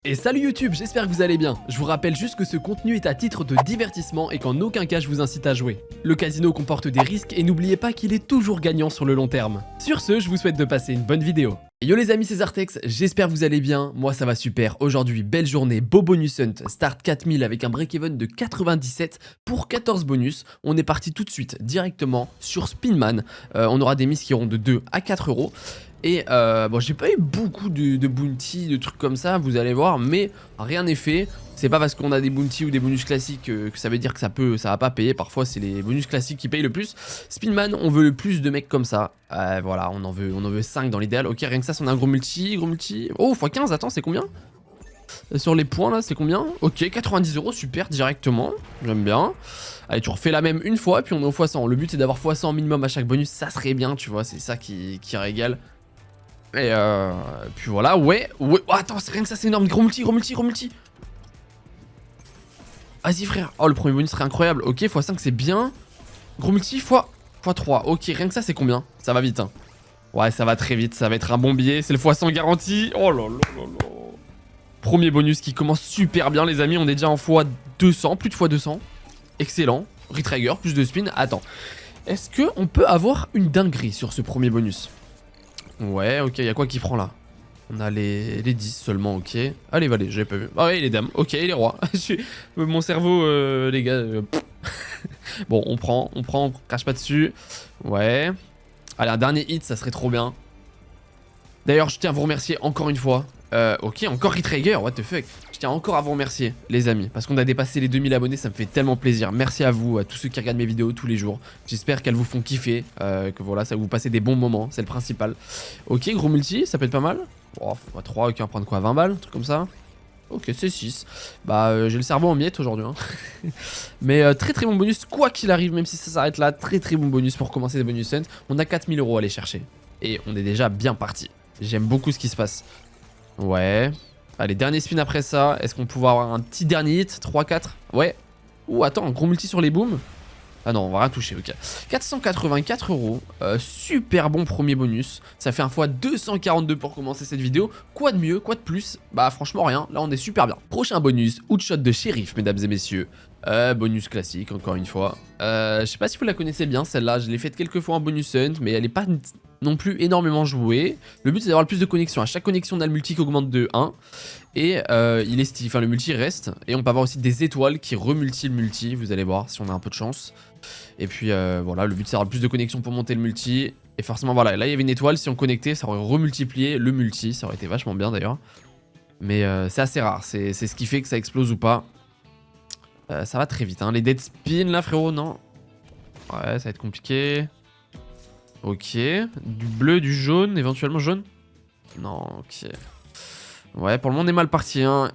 Et salut YouTube, j'espère que vous allez bien. Je vous rappelle juste que ce contenu est à titre de divertissement et qu'en aucun cas je vous incite à jouer. Le casino comporte des risques et n'oubliez pas qu'il est toujours gagnant sur le long terme. Sur ce, je vous souhaite de passer une bonne vidéo. Et yo les amis, c'est Zartex, j'espère que vous allez bien, moi ça va super. Aujourd'hui, belle journée, beau bonus hunt, start 4000 avec un break-even de 97 pour 14 bonus. On est parti tout de suite, directement sur Spinman. On aura des mises qui iront de 2 à 4 euros. Et bon, j'ai pas eu beaucoup de bounty, de trucs comme ça, vous allez voir, mais rien n'est fait. C'est pas parce qu'on a des bounty ou des bonus classiques que ça veut dire que ça va pas payer. Parfois, c'est les bonus classiques qui payent le plus. Spinman, on veut le plus de mecs comme ça. Voilà, on en veut 5 dans l'idéal. Ok, rien que ça, si on a un gros multi. Oh, x15, attends, c'est combien? Sur les points là, c'est combien? Ok, 90 euros, super, directement. J'aime bien. Allez, tu refais la même une fois, puis on est au x100. Le but, c'est d'avoir x100 minimum à chaque bonus. Ça serait bien, tu vois, c'est ça qui régale. Et puis voilà, ouais. Oh, attends, c'est rien que ça, c'est énorme. Gros multi. Vas-y, frère. Oh, le premier bonus serait incroyable. Ok, x5, c'est bien. Gros multi, x3. Ok, rien que ça, c'est combien? Ça va vite, hein. Ouais, ça va très vite. Ça va être un bon billet. C'est le x100 garanti. Oh là là là là. Premier bonus qui commence super bien, les amis. On est déjà en x200, plus de x200. Excellent. Retrigger, plus de spin. Attends. Est-ce qu'on peut avoir une dinguerie sur ce premier bonus? Ouais, ok, y'a quoi qui prend là? On a les 10 seulement, ok. Ah, les valets, j'avais pas vu. Ah ouais, les dames, ok, les rois. Mon cerveau, les gars. Bon, on prend, on crache pas dessus. Ouais. Allez, un dernier hit, ça serait trop bien. D'ailleurs, je tiens à vous remercier encore une fois. Ok, encore Retrigger, what the fuck. Je tiens encore à vous remercier, les amis, parce qu'on a dépassé les 2000 abonnés, ça me fait tellement plaisir. Merci à vous, à tous ceux qui regardent mes vidéos tous les jours. J'espère qu'elles vous font kiffer, que voilà, ça vous passez des bons moments, c'est le principal. Ok, gros multi, ça peut être pas mal. Oh, 3, ok, on va prendre quoi, 20 balles, un truc comme ça. Ok, c'est 6. Bah, j'ai le cerveau en miettes aujourd'hui. Hein. Mais très bon bonus, quoi qu'il arrive, même si ça s'arrête là. Très bon bonus pour commencer les bonus hunt. On a 4000 euros à aller chercher. Et on est déjà bien parti. J'aime beaucoup ce qui se passe. Ouais. Allez, dernier spin après ça. Est-ce qu'on peut avoir un petit dernier hit? 3, 4. Ouais. Ouh, attends, un gros multi sur les booms. Ah non, on va rien toucher, ok. 484 euros. Super bon premier bonus. Ça fait un fois 242 pour commencer cette vidéo. Quoi de mieux, quoi de plus? Bah franchement rien, là on est super bien. Prochain bonus, Outshot de Shérif, mesdames et messieurs. Bonus classique, encore une fois. Je sais pas si vous la connaissez bien, celle-là. Je l'ai faite quelques fois en bonus hunt, mais elle est pas non plus énormément jouée. Le but c'est d'avoir le plus de connexions. À chaque connexion, on a le multi qui augmente de 1. Et le multi reste. Et on peut avoir aussi des étoiles qui remultient le multi. Vous allez voir si on a un peu de chance. Et puis voilà, le but c'est d'avoir le plus de connexions pour monter le multi. Et forcément voilà, là il y avait une étoile. Si on connectait, ça aurait remultiplié le multi. Ça aurait été vachement bien d'ailleurs. Mais c'est assez rare. C'est ce qui fait que ça explose ou pas. Ça va très vite, hein. Les dead spin là, frérot, non. Ouais, ça va être compliqué. Ok. Du bleu, du jaune, éventuellement jaune. Non, ok. Ouais, pour le moment, on est mal parti, hein.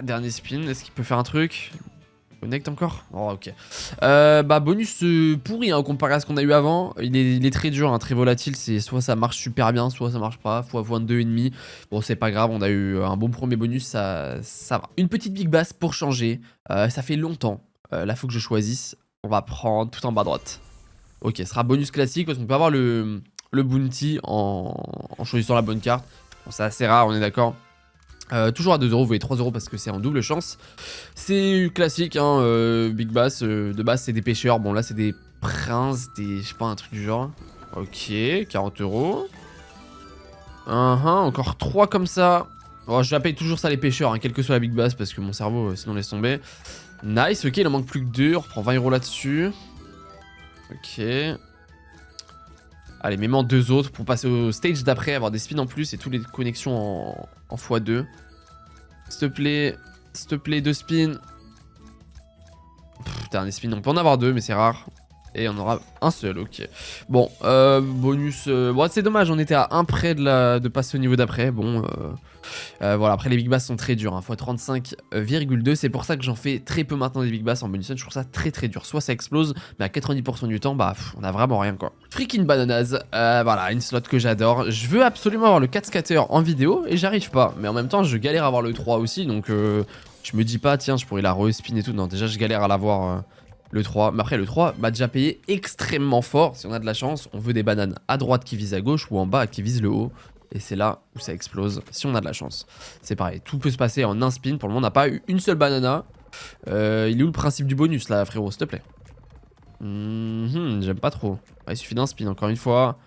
Dernier spin, est-ce qu'il peut faire un truc? Connect encore? Oh, ok. Bah, bonus pourri, hein, comparé à ce qu'on a eu avant. Il est très dur, hein, très volatile. C'est soit ça marche super bien, soit ça marche pas. Fois 22,5. Bon, c'est pas grave, on a eu un bon premier bonus, ça va. Une petite big bass pour changer. Ça fait longtemps. Là, faut que je choisisse. On va prendre tout en bas à droite. Ok, ce sera bonus classique parce qu'on peut avoir le bounty en choisissant la bonne carte. Bon, c'est assez rare, on est d'accord. Toujours à 2 euros, vous voyez 3 euros parce que c'est en double chance. C'est classique, hein, Big Bass. De base, c'est des pêcheurs. Bon, là, c'est des princes, je sais pas, un truc du genre. Ok, 40 euros. Encore 3 comme ça. Bon, je la paye toujours ça, les pêcheurs, hein, quelle que soit la Big Bass, parce que mon cerveau, sinon, laisse tomber. Nice, ok, il en manque plus que 2. On reprend 20 euros là-dessus. Ok. Allez, mets-moi en 2 autres pour passer au stage d'après, avoir des spins en plus et toutes les connexions en x2. S'il te plaît, 2 spins. Dernier spin, on peut en avoir 2, mais c'est rare. Et on aura un seul, ok. Bon, bonus... bon, c'est dommage, on était à 1 près de passer au niveau d'après. Bon, voilà, après les Big Bass sont très durs, hein, x35,2. C'est pour ça que j'en fais très peu maintenant des Big Bass en bonus. Je trouve ça très dur. Soit ça explose, mais à 90% du temps, bah, on a vraiment rien, quoi. Freaking bananas, voilà, une slot que j'adore. Je veux absolument avoir le 4 scatter en vidéo et j'arrive pas. Mais en même temps, je galère à avoir le 3 aussi, donc je me dis pas, tiens, je pourrais la re-spin et tout. Non, déjà, je galère à l'avoir... le 3, mais après le 3 m'a déjà payé extrêmement fort. Si on a de la chance, on veut des bananes à droite qui visent à gauche ou en bas qui visent le haut. Et c'est là où ça explose, si on a de la chance. C'est pareil, tout peut se passer en un spin. Pour le moment, on n'a pas eu une seule banana. Il est où le principe du bonus là, frérot, s'il te plaît? J'aime pas trop. Il suffit d'un spin, encore une fois.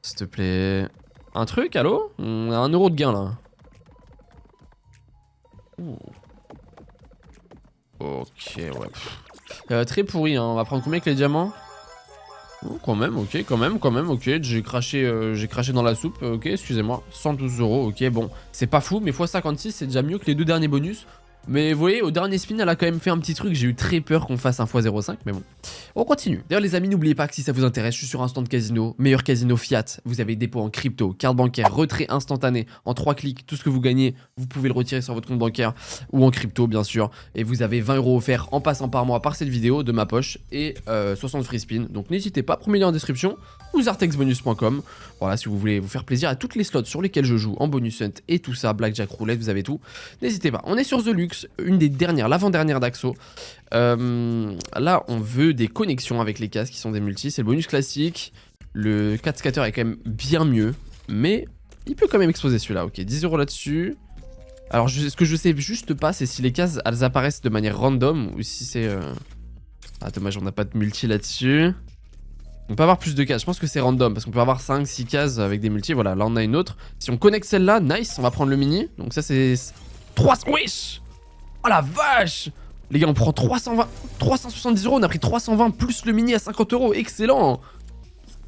S'il te plaît. Un truc, allô? On a 1 euro de gain là. Ouh. Ok, ouais. Très pourri, hein. On va prendre combien avec les diamants? Oh, quand même, ok, ok. J'ai craché dans la soupe, ok, excusez-moi. 112 euros, ok, bon. C'est pas fou, mais x56, c'est déjà mieux que les 2 derniers bonus. Mais vous voyez, au dernier spin, elle a quand même fait un petit truc. J'ai eu très peur qu'on fasse un x05, mais bon. On continue. D'ailleurs, les amis, n'oubliez pas que si ça vous intéresse, je suis sur un stand casino, meilleur casino fiat. Vous avez dépôt en crypto, carte bancaire, retrait instantané, en 3 clics. Tout ce que vous gagnez, vous pouvez le retirer sur votre compte bancaire ou en crypto, bien sûr. Et vous avez 20 euros offerts en passant par mois par cette vidéo de ma poche et 60 free spin. Donc n'hésitez pas, premier lien en description ou zartexbonus.com. Voilà, si vous voulez vous faire plaisir à toutes les slots sur lesquels je joue en bonus hunt et tout ça, blackjack, roulette, vous avez tout. N'hésitez pas. On est sur The Lux, une des dernières, l'avant-dernière d'Axo. Là, on veut des connexions avec les cases qui sont des multis. C'est le bonus classique. Le 4 scatter est quand même bien mieux, mais il peut quand même exploser celui-là. Ok, 10 euros là-dessus. Alors, ce que je sais juste pas, c'est si les cases, elles apparaissent de manière random ou si c'est... Ah, dommage, on n'a pas de multi là-dessus. On peut avoir plus de cases, je pense que c'est random parce qu'on peut avoir 5-6 cases avec des multis. Voilà, là on a une autre. Si on connecte celle-là, nice, on va prendre le mini. Donc ça c'est 300. Wesh! Oh la vache! Les gars, on prend 370 euros, on a pris 320 plus le mini à 50 euros. Excellent!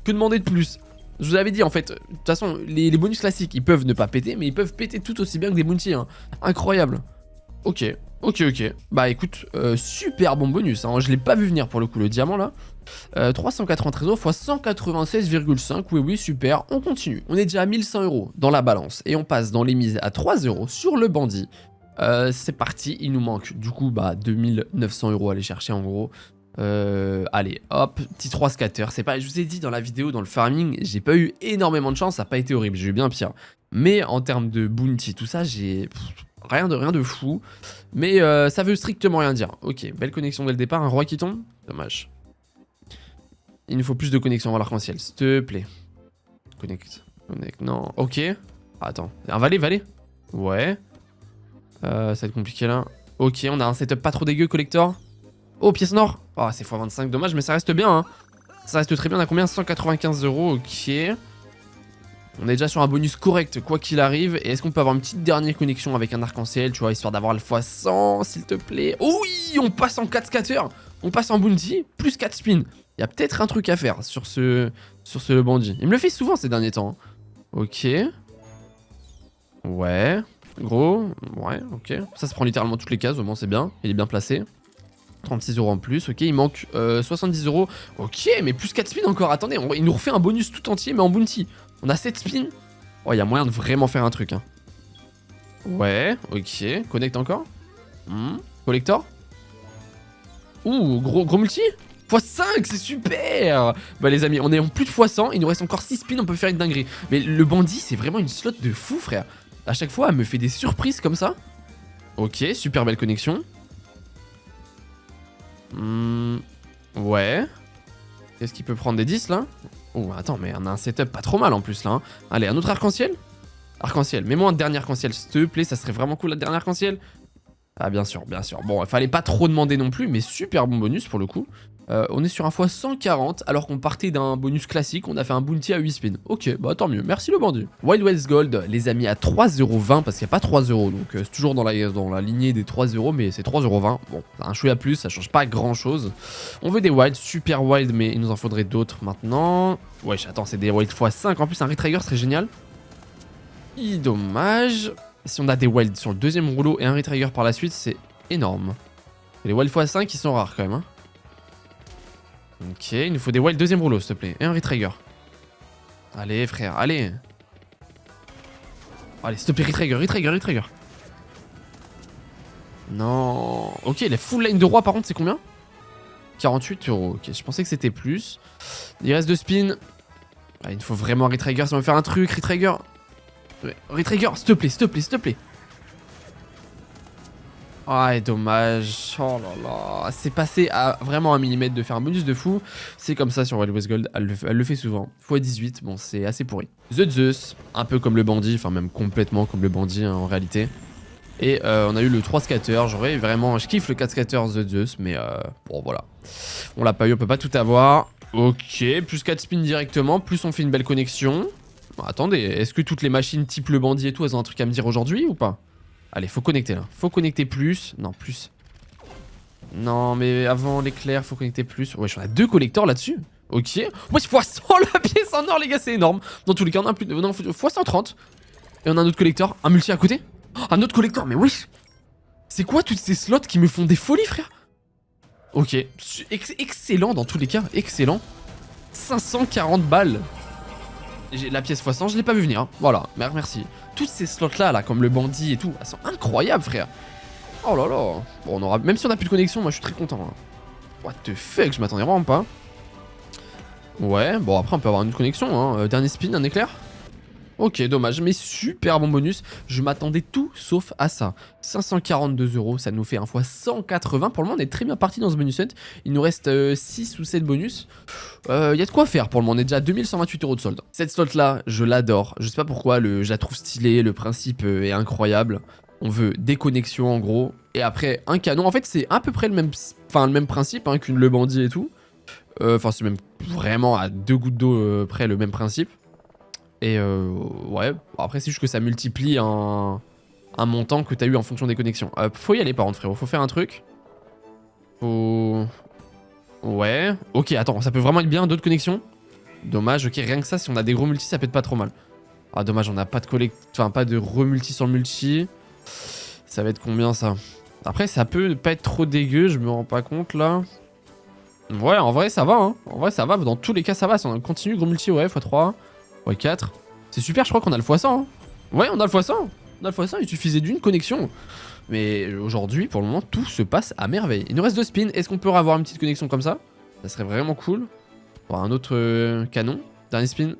Que demander de plus? Je vous avais dit en fait, de toute façon, les bonus classiques ils peuvent ne pas péter, mais ils peuvent péter tout aussi bien que des multis. Hein. Incroyable. Ok. Bah écoute, super bon bonus. Hein. Je l'ai pas vu venir pour le coup, le diamant là. 393 euros x 196,5. Oui, super. On continue. On est déjà à 1100 euros dans la balance. Et on passe dans les mises à 3 euros sur le bandit. C'est parti. Il nous manque du coup 2900 euros à aller chercher en gros. Allez, hop, petit 3 scatter. C'est pas, je vous ai dit dans la vidéo, dans le farming, j'ai pas eu énormément de chance. Ça n'a pas été horrible. J'ai eu bien pire. Mais en termes de bounty, tout ça, j'ai... Rien de fou, mais ça veut strictement rien dire. Ok, belle connexion dès le départ, un roi qui tombe, dommage. Il nous faut plus de connexion à l'arc-en-ciel, s'il te plaît. Connecte, non, ok. Ah, attends, un valet. Ouais. Ça va être compliqué là. Ok, on a un setup pas trop dégueu, collector. Oh, pièce nord. Oh, c'est x25, dommage, mais ça reste bien, hein. Ça reste très bien, on a combien? 195 euros, ok. On est déjà sur un bonus correct, quoi qu'il arrive. Et est-ce qu'on peut avoir une petite dernière connexion avec un arc-en-ciel, tu vois, histoire d'avoir le x100, s'il te plaît. Oh oui, on passe en 4 scatter. On passe en bounty, plus 4 spins. Il y a peut-être un truc à faire sur ce bandit. Il me le fait souvent ces derniers temps. Ok. Ouais. Gros. Ouais, ok. Ça se prend littéralement toutes les cases, au moins c'est bien. Il est bien placé. 36 euros en plus, ok, il manque 70 euros. Ok, mais plus 4 spins encore. Attendez, il nous refait un bonus tout entier, mais en bounty. On a 7 spins. Oh, il y a moyen de vraiment faire un truc. Hein. Ouais, ok. Connecte encore. Collector. Ouh, gros multi. x5, c'est super. Bah les amis, on est en plus de x100. Il nous reste encore 6 spins, on peut faire une dinguerie. Mais le bandit, c'est vraiment une slot de fou, frère. À chaque fois, elle me fait des surprises comme ça. Ok, super belle connexion. Ouais. Qu'est-ce qu'il peut prendre des 10 là? Oh, attends, mais on a un setup pas trop mal en plus là. Hein. Allez, un autre arc-en-ciel? Arc-en-ciel, mets-moi un dernier arc-en-ciel, s'il te plaît, ça serait vraiment cool la dernière arc-en-ciel. Ah, bien sûr. Bon, il fallait pas trop demander non plus, mais super bon bonus pour le coup. On est sur un x140, alors qu'on partait d'un bonus classique, on a fait un bounty à 8 spins. Ok, bah tant mieux, merci le bandit. Wild West Gold, les amis, à 3,20€, parce qu'il n'y a pas 3 euros, donc c'est toujours dans la lignée des 3 euros, mais c'est 3,20€. Bon, un chouïa plus, ça change pas grand chose. On veut des wild, super wild, mais il nous en faudrait d'autres maintenant. Wesh, attends, c'est des wild x5, en plus un retrigger serait génial. Dommage. Si on a des wild sur le deuxième rouleau et un retrigger par la suite, c'est énorme. Et les wild x5 ils sont rares quand même, hein. Ok, il nous faut des wild deuxième rouleau, s'il te plaît. Et un retrigger. Allez, frère, allez. Allez, s'il te plaît, retrigger. Non. Ok, les full line de roi, par contre, c'est combien? 48 euros. Ok, je pensais que c'était plus. Il reste 2 spins. Ah, il nous faut vraiment un retrigger si on veut faire un truc. Retrigger, s'il te plaît. Ah, et dommage. Oh là là. C'est passé à vraiment un millimètre de faire un bonus de fou. C'est comme ça sur Wild West Gold. Elle le fait souvent. x18, bon, c'est assez pourri. The Zeus, un peu comme le bandit, enfin même complètement comme le bandit hein, en réalité. Et on a eu le 3 scatter. J'aurais vraiment. Je kiffe le 4 scatter The Zeus, mais bon, voilà. On l'a pas eu, on peut pas tout avoir. Ok, plus 4 spins directement, plus on fait une belle connexion. Bon, attendez, est-ce que toutes les machines type le bandit et tout, elles ont un truc à me dire aujourd'hui ou pas? Allez, faut connecter là. Faut connecter plus. Non, plus. Non, mais avant l'éclair, faut connecter plus. Ouais, j'en ai 2 collecteurs là-dessus. Ok. Moi, je fois 100 la pièce en or, les gars, c'est énorme. Dans tous les cas, on a plus de. Non, fois 130. Et on a un autre collecteur. Un multi à côté. Oh, un autre collecteur, mais oui. C'est quoi toutes ces slots qui me font des folies, frère? Ok. Excellent dans tous les cas. Excellent. 540 balles. La pièce x100, je l'ai pas vu venir. Hein. Voilà, merci. Toutes ces slots là, comme le bandit et tout, elles sont incroyables, frère. Oh là là. Bon, on aura... Même si on a plus de connexion, moi je suis très content. Hein. What the fuck, je m'attendais vraiment pas. Ouais, bon après on peut avoir une connexion. Hein. Dernier spin, un éclair. Ok, dommage, mais super bon bonus. Je m'attendais tout sauf à ça. 542 €, ça nous fait un fois 180. Pour le moment, on est très bien parti dans ce bonus hunt. Il nous reste 6 ou 7 bonus. Il y a de quoi faire pour le moment. On est déjà à 2128 € de solde. Cette slot là, je l'adore. Je sais pas pourquoi, je la trouve stylée. Le principe est incroyable. On veut des connexions en gros. Et après, un canon. En fait, c'est à peu près le même principe hein, qu'une le bandit et tout. Enfin, c'est même vraiment à 2 gouttes d'eau près le même principe. Et ouais, après c'est juste que ça multiplie un montant que t'as eu en fonction des connexions. Faut y aller par contre frérot, faut faire un truc. Faut... Ouais, ok, attends, ça peut vraiment être bien, d'autres connexions. Dommage, ok, rien que ça, si on a des gros multis, ça peut être pas trop mal. Ah dommage, on a pas de enfin pas de remulti sur le multi. Ça va être combien ça? Après ça peut pas être trop dégueu, je me rends pas compte là. Ouais, en vrai ça va hein. En vrai ça va, dans tous les cas ça va, si on continue gros multi, ouais, x3. Ouais, 4. C'est super, je crois qu'on a le x100. Hein. Ouais, on a le x100. On a le x100, il suffisait d'une connexion. Mais aujourd'hui, pour le moment, tout se passe à merveille. Il nous reste 2 spins. Est-ce qu'on peut avoir une petite connexion comme ça? Ça serait vraiment cool. Bon, un autre canon. Dernier spin.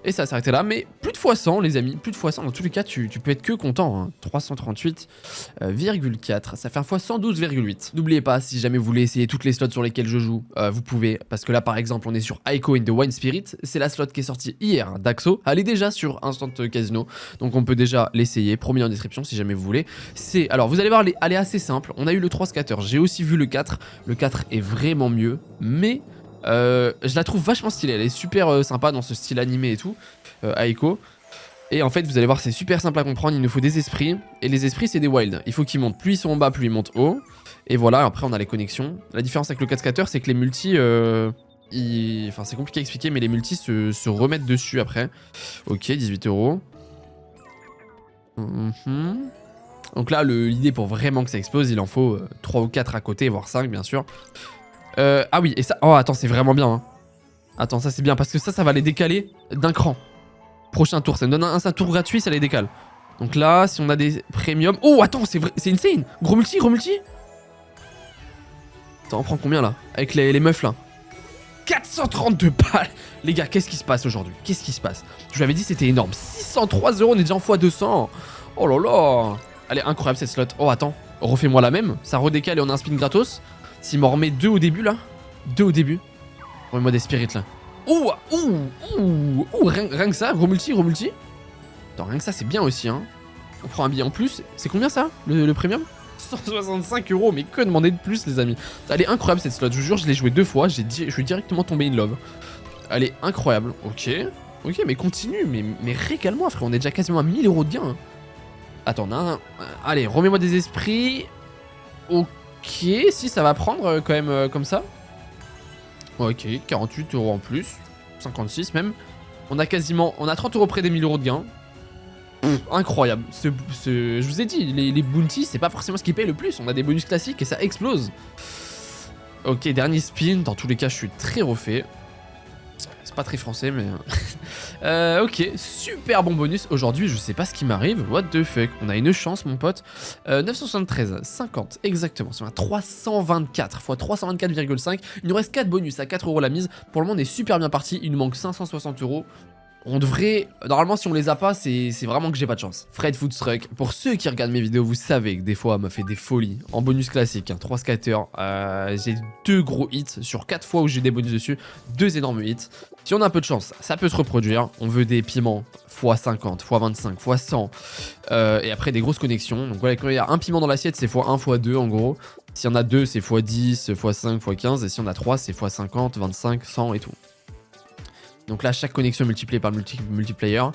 Et ça va s'arrêter là, mais plus de x100 les amis, plus de x100, dans tous les cas tu peux être que content, hein. 338,4, ça fait un fois 112,8. N'oubliez pas, si jamais vous voulez essayer toutes les slots sur lesquelles je joue, vous pouvez, parce que là par exemple on est sur Aiko in the Wine Spirit, c'est la slot qui est sortie hier d'Axo, elle est déjà sur Instant Casino, donc on peut déjà l'essayer, promis en description si jamais vous voulez. Alors vous allez voir, elle est assez simple, on a eu le 3 scatter, j'ai aussi vu le 4 est vraiment mieux, mais... je la trouve vachement stylée, elle est super sympa dans ce style animé et tout, Aiko. Et en fait vous allez voir c'est super simple à comprendre, il nous faut des esprits, et les esprits c'est des wild, il faut qu'ils montent, plus ils sont en bas plus ils montent haut, et voilà après on a les connexions. La différence avec le 4 scatter c'est que les multis, enfin c'est compliqué à expliquer mais les multis se remettent dessus après. Ok 18 €. Donc là l'idée pour vraiment que ça explose il en faut 3 ou 4 à côté, voire 5 bien sûr. Ah oui, et ça... Oh, attends, c'est vraiment bien. Hein. Attends, ça c'est bien, parce que ça va les décaler d'un cran. Prochain tour, ça me donne un tour gratuit, ça les décale. Donc là, si on a des premium... Oh, attends, c'est insane. Gros multi, gros multi. Attends, on prend combien là? Avec les meufs là. 432 balles. Les gars, qu'est-ce qui se passe aujourd'hui? Qu'est-ce qui se passe? Je vous avais dit, c'était énorme. 603 €, on est déjà en x200. Oh là là. Elle est incroyable cette slot. Oh, attends, refais-moi la même. Ça redécale et on a un spin gratos. S'il m'en remet 2 au début là, 2 au début. Remets-moi des spirits là. Ouh, rien que ça, gros multi, gros multi. Attends, rien que ça c'est bien aussi hein. On prend un billet en plus. C'est combien ça, le premium? 165 €, mais que demander de plus les amis. Elle est incroyable cette slot, je vous jure, je l'ai joué 2 fois, je suis directement tombé in love. Elle est incroyable, ok. Ok, mais continue, mais régale-moi frère, on est déjà quasiment à 1000 € de gain. Hein. Attends, allez, remets-moi des esprits. Ok. Ok, si ça va prendre quand même comme ça. Ok, 48 € en plus. 56 même. On a 30 € près des 1000 € de gain. Incroyable. Je vous ai dit, les bounties, c'est pas forcément ce qui paye le plus. On a des bonus classiques et ça explose. Ok, dernier spin. Dans tous les cas, je suis très refait. C'est pas très français, mais... ok, super bon bonus. Aujourd'hui, je sais pas ce qui m'arrive. What the fuck. On a une chance, mon pote. 973, 50, exactement. C'est un 324 x 324,5. Il nous reste 4 bonus à 4 € la mise. Pour le moment, on est super bien parti. Il nous manque 560 €. On devrait... Normalement, si on les a pas, c'est vraiment que j'ai pas de chance. Fred Foodstruck. Pour ceux qui regardent mes vidéos, vous savez que des fois, elle m'a fait des folies. En bonus classique, hein, 3 scatters. J'ai 2 gros hits sur 4 fois où j'ai des bonus dessus. 2 énormes hits. Si on a un peu de chance, ça peut se reproduire. On veut des piments x50, x25, x100. Et après, des grosses connexions. Donc voilà, quand il y a un piment dans l'assiette, c'est x1, x2 en gros. S'il y en a 2, c'est x10, x5, x15. Et si on a 3, c'est x50, 25, 100 et tout. Donc là, chaque connexion est multipliée par le multiplayer.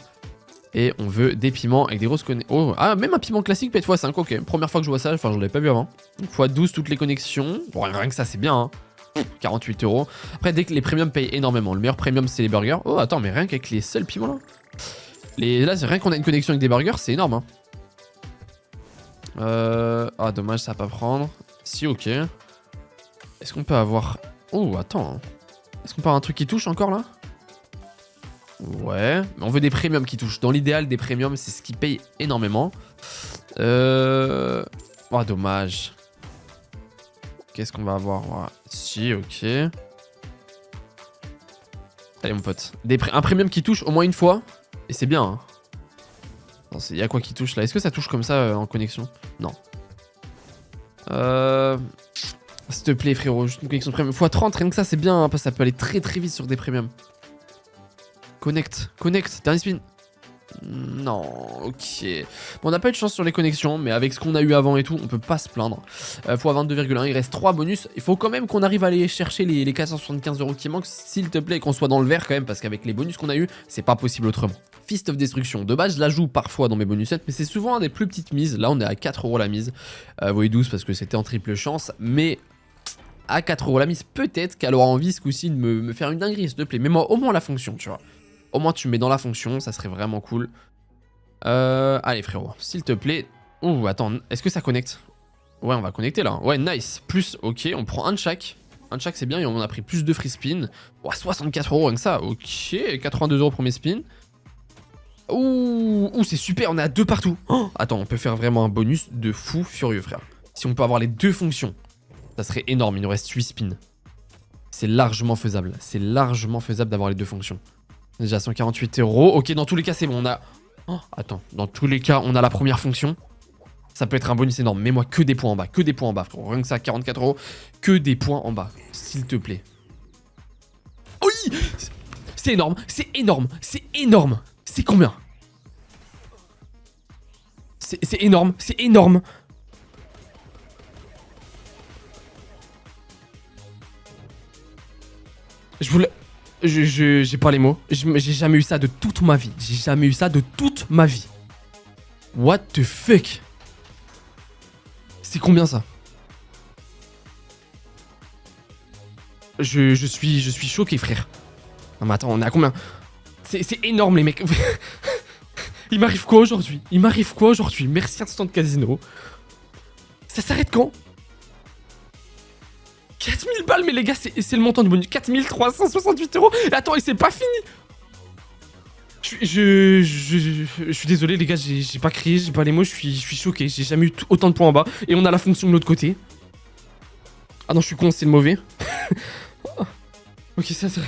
Et on veut des piments avec des grosses connexions. Oh, ah, même un piment classique peut être x5. Ok, première fois que je vois ça. Enfin, je l'avais pas vu avant. Donc x12 toutes les connexions. Bon, rien que ça, c'est bien. Hein. 48 €. Après, dès que les premiums payent énormément. Le meilleur premium, c'est les burgers. Oh, attends, mais rien qu'avec les seuls piments là. Là, c'est rien qu'on a une connexion avec des burgers, c'est énorme. Hein. Ah, dommage, ça va pas prendre. Si, ok. Est-ce qu'on peut avoir... Oh, attends. Est-ce qu'on peut avoir un truc qui touche encore là? Ouais, mais on veut des premiums qui touchent. Dans l'idéal, des premiums, c'est ce qui paye énormément. Oh, dommage. Qu'est-ce qu'on va avoir? Ouais. Si, ok. Allez, mon pote. Un premium qui touche au moins une fois. Et c'est bien. Hein. Il y a quoi qui touche là? Est-ce que ça touche comme ça en connexion? Non. S'il te plaît, frérot. Juste une connexion premium. x30, rien que ça, c'est bien. Hein, parce que ça peut aller très très vite sur des premiums. Connect, dernier spin. Non, ok. Bon, on n'a pas eu de chance sur les connexions, mais avec ce qu'on a eu avant et tout, on peut pas se plaindre. Fois 22,1, il reste 3 bonus. Il faut quand même qu'on arrive à aller chercher les 475 € qui manquent, s'il te plaît, et qu'on soit dans le vert quand même, parce qu'avec les bonus qu'on a eu, c'est pas possible autrement. Fist of Destruction, de base, je la joue parfois dans mes bonus sets, mais c'est souvent des plus petites mises. Là, on est à 4 € la mise. Vous voyez 12 parce que c'était en triple chance, mais... À 4 € la mise, peut-être qu'elle aura envie ce coup-ci de me faire une dinguerie, s'il te plaît. Mets-moi au moins la fonction, tu vois. Au moins tu me mets dans la fonction, ça serait vraiment cool. Allez frérot, s'il te plaît. Ouh, attends, est-ce que ça connecte? Ouais, on va connecter là. Ouais, nice. Plus, ok, on prend un de chaque. Un de chaque, c'est bien, et on a pris plus de free spin. Ouais, 64 € rien que ça. Ok, 82 € premier spin. Ouh, c'est super, on est à 2 partout. Oh, attends, on peut faire vraiment un bonus de fou furieux, frère. Si on peut avoir les 2 fonctions, ça serait énorme, il nous reste 8 spins. C'est largement faisable. C'est largement faisable d'avoir les 2 fonctions. Déjà 148 €. Ok, dans tous les cas, c'est bon. On a... Oh, attends. Dans tous les cas, on a la première fonction. Ça peut être un bonus énorme. Mets-moi que des points en bas. Que des points en bas, frérot. Rien que ça, 44 €. Que des points en bas. S'il te plaît. Oui! C'est énorme. C'est énorme. C'est énorme. C'est combien? C'est énorme. C'est énorme. Je voulais... J'ai pas les mots. J'ai jamais eu ça de toute ma vie. J'ai jamais eu ça de toute ma vie. What the fuck? C'est combien ça? Je suis choqué, frère. Non mais attends, on est à combien? C'est énorme, les mecs. Il m'arrive quoi aujourd'hui? Il m'arrive quoi aujourd'hui? Merci Instant Casino. Ça s'arrête quand? 4000 balles, mais les gars, c'est le montant du bonus. 4368 €. Attends, et c'est pas fini. Je suis désolé, les gars, j'ai pas crié, j'ai pas les mots, je suis choqué. J'ai jamais eu autant de points en bas. Et on a la fonction de l'autre côté. Ah non, je suis con, c'est le mauvais. Ok, ça c'est...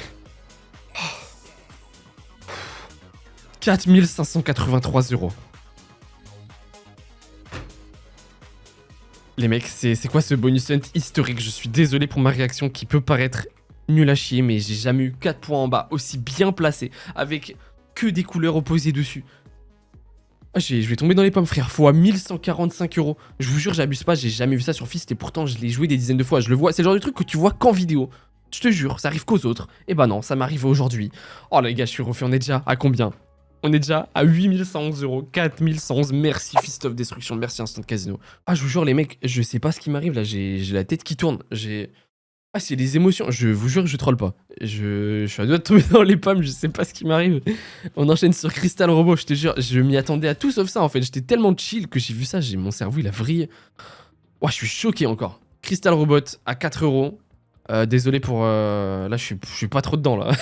4583 €. Les mecs, c'est quoi ce bonus hunt historique? Je suis désolé pour ma réaction qui peut paraître nulle à chier, mais j'ai jamais eu 4 points en bas aussi bien placés, avec que des couleurs opposées dessus. Ah, je vais tomber dans les pommes, frère. Fois 1145 €. Je vous jure, j'abuse pas, j'ai jamais vu ça sur Fist et pourtant je l'ai joué des dizaines de fois. Je le vois, c'est le genre de truc que tu vois qu'en vidéo. Je te jure, ça arrive qu'aux autres. Et bah non, ça m'arrive aujourd'hui. Oh les gars, je suis refait, on est déjà à combien? On est déjà à 8111 €, 4111. Merci Fist of Destruction, merci Instant Casino. Ah, je vous jure, les mecs, je sais pas ce qui m'arrive là. J'ai la tête qui tourne. Ah, c'est des émotions. Je vous jure que je troll pas. Je suis à deux de tomber dans les pommes. Je sais pas ce qui m'arrive. On enchaîne sur Crystal Robot. Je te jure, je m'y attendais à tout sauf ça en fait. J'étais tellement chill que j'ai vu ça. Mon cerveau il a vrillé. Ouais, je suis choqué encore. Crystal Robot à 4 €. Désolé pour... Là, je suis pas trop dedans là.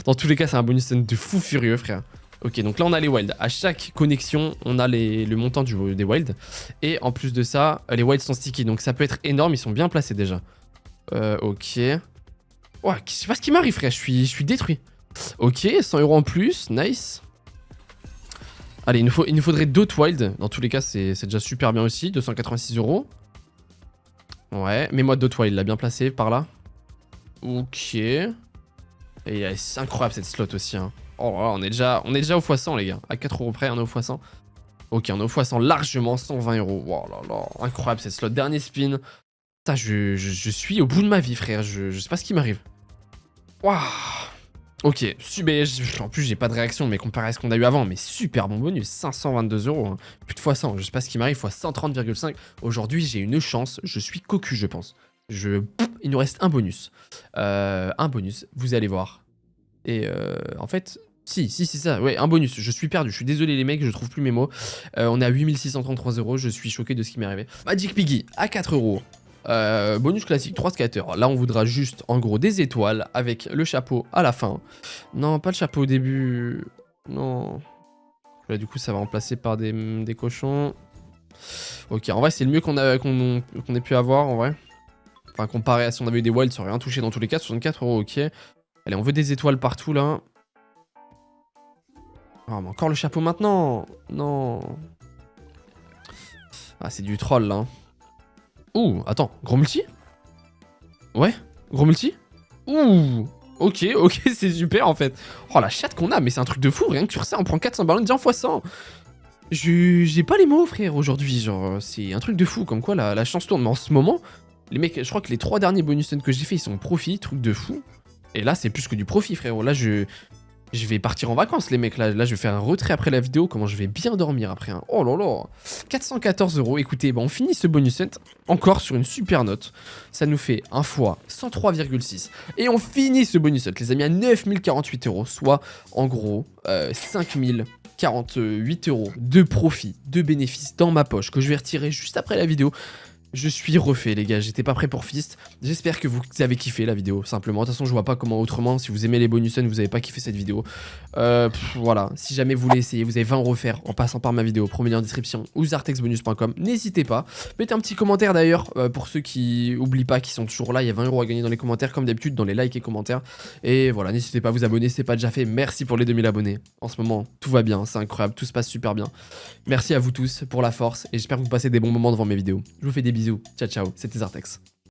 Dans tous les cas, c'est un bonus de fou furieux, frère. Ok, donc là on a les wilds. À chaque connexion, on a le montant des wilds. Et en plus de ça, les wilds sont sticky. Donc ça peut être énorme, ils sont bien placés déjà. Ok. Ouais, je sais pas ce qui m'arrive, frère. Je suis détruit. Ok, 100 € en plus, nice. Allez, il nous faudrait d'autres wild. Dans tous les cas, c'est déjà super bien aussi. 286 €. Ouais, mets-moi d'autres wild, là, bien placé par là. Ok. Et c'est incroyable cette slot aussi. Hein. Oh là là, on est déjà au x100, les gars. À 4 € près, on est au x100. Ok, on est au x100 largement, 120 €. Oh là là, incroyable cette slot. Dernier spin. Putain, je suis au bout de ma vie, frère. Je sais pas ce qui m'arrive. Waouh. Ok, en plus j'ai pas de réaction, mais comparé à ce qu'on a eu avant, mais super bon bonus, 522 €, hein. Plus de x100, je sais pas ce qui m'arrive, x130,5. Aujourd'hui j'ai une chance, je suis cocu je pense. Il nous reste un bonus. Un bonus, vous allez voir. Et en fait, si, c'est ça, ouais, un bonus, je suis perdu, je suis désolé les mecs, je trouve plus mes mots. On est à 8633 €, je suis choqué de ce qui m'est arrivé. Magic Piggy, à 4 €. Bonus classique, 3 skaters. Là, on voudra juste, en gros, des étoiles avec le chapeau à la fin. Non, pas le chapeau au début. Non. Là, du coup, ça va remplacer par des cochons. Ok, en vrai, c'est le mieux qu'on ait pu avoir, en vrai. Enfin, comparé à si on avait eu des wilds, ça aurait rien touché dans tous les cas. 64 €, ok. Allez, on veut des étoiles partout, là. Oh, mais encore le chapeau maintenant. Non. Ah, c'est du troll, là. Ouh, attends, gros multi? Ouais, gros multi? Ouh, ok, c'est super en fait. Oh la chatte qu'on a, mais c'est un truc de fou, rien que sur ça, on prend 400 ballons déjà en x100. J'ai pas les mots frère aujourd'hui, genre c'est un truc de fou, comme quoi la chance tourne. Mais en ce moment, les mecs, je crois que les 3 derniers bonus stuns que j'ai fait, ils sont au profit, truc de fou. Et là c'est plus que du profit frérot, là je vais partir en vacances les mecs, là je vais faire un retrait après la vidéo, comment je vais bien dormir après. Hein. Oh là là, 414 €, écoutez, bon, on finit ce bonus set encore sur une super note. Ça nous fait un fois 103,6. Et on finit ce bonus set les amis à 9048 €, soit en gros 5048 € de profit, de bénéfices dans ma poche que je vais retirer juste après la vidéo. Je suis refait les gars, j'étais pas prêt pour Fist. J'espère que vous avez kiffé la vidéo, simplement. De toute façon, je vois pas comment autrement. Si vous aimez les bonus vous avez pas kiffé cette vidéo. Voilà, si jamais vous voulez essayer, vous avez 20 € offerts en passant par ma vidéo. Premier lien en description ou zartexbonus.com. N'hésitez pas. Mettez un petit commentaire d'ailleurs, pour ceux qui oublient pas, qui sont toujours là. Il y a 20 € à gagner dans les commentaires, comme d'habitude, dans les likes et commentaires. Et voilà, n'hésitez pas à vous abonner si c'est pas déjà fait. Merci pour les 2000 abonnés. En ce moment, tout va bien, c'est incroyable, tout se passe super bien. Merci à vous tous pour la force et j'espère que vous passez des bons moments devant mes vidéos. Je vous fais des bisous. Ciao, ciao, c'était Zartex.